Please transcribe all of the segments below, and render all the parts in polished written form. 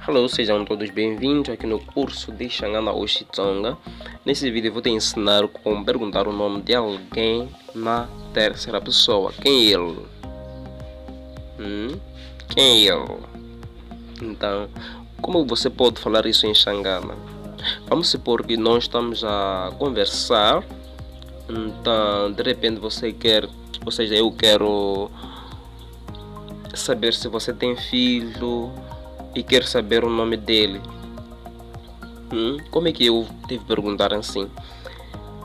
Hello, sejam todos bem-vindos aqui no curso de Xangana ou Xitsonga. Nesse vídeo eu vou te ensinar como perguntar o nome de alguém na terceira pessoa. Quem é ele? Quem é ele? Então, como você pode falar isso em Xangana? Vamos supor que nós estamos a conversar. Então, de repente você quer, ou seja, eu quero saber se você tem filho e quer saber o nome dele. Como é que eu devo perguntar assim?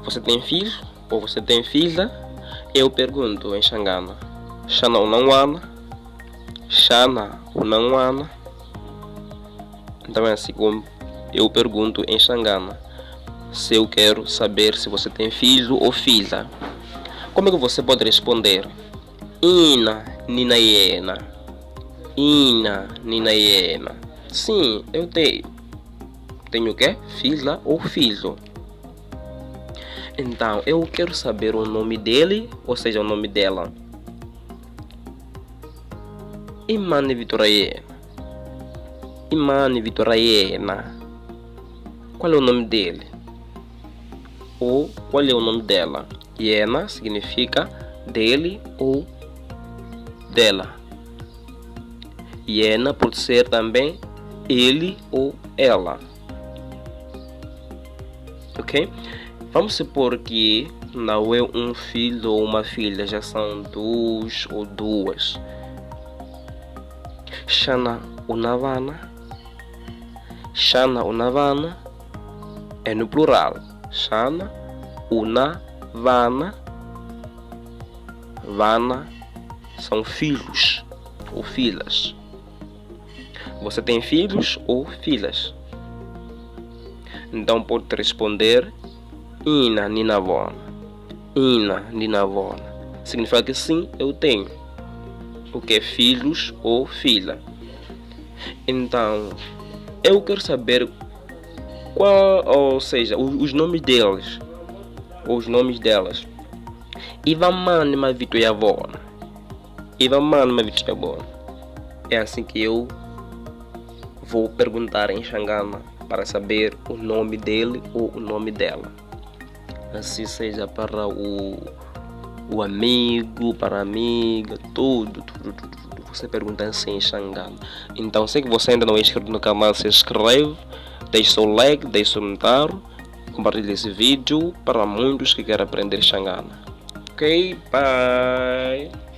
Você tem filho ou você tem filha? Eu pergunto em Xangana: Xana unangwana? Xana unangwana? Então é assim como eu pergunto em Xangana, se eu quero saber se você tem filho ou filha. Como é que você pode responder? Ina nina yena. Ina nina yena. Sim, eu tenho. Tenho o quê? Filha ou filho. Então, eu quero saber o nome dele, ou seja, o nome dela. Imani Vitorayena. Imani Vitorayena. Qual é o nome dele? Ou qual é o nome dela? Yena significa dele ou dela. Yena pode ser também ele ou ela. Ok? Vamos supor que não é um filho ou uma filha, já são dois ou duas. Xana unavana. Xana unavana é no plural. Xana unavana. Vana são filhos ou filhas. Você tem filhos ou filhas? Então pode responder Ina ninavona. Ina ninavona. Significa que sim, eu tenho. O que é filhos ou filha. Então, eu quero saber qual, ou seja, os nomes deles. Ou os nomes delas. Ivamani mavitoyavona. Ivamani mavitoyavona. É assim que eu vou perguntar em Xangana para saber o nome dele ou o nome dela. Assim seja para o amigo, para a amiga, tudo. Você pergunta assim em Xangana. Então, se você ainda não é inscrito no canal, se inscreve, deixe seu like, deixe seu comentário, compartilhe esse vídeo para muitos que querem aprender Xangana. Ok, bye!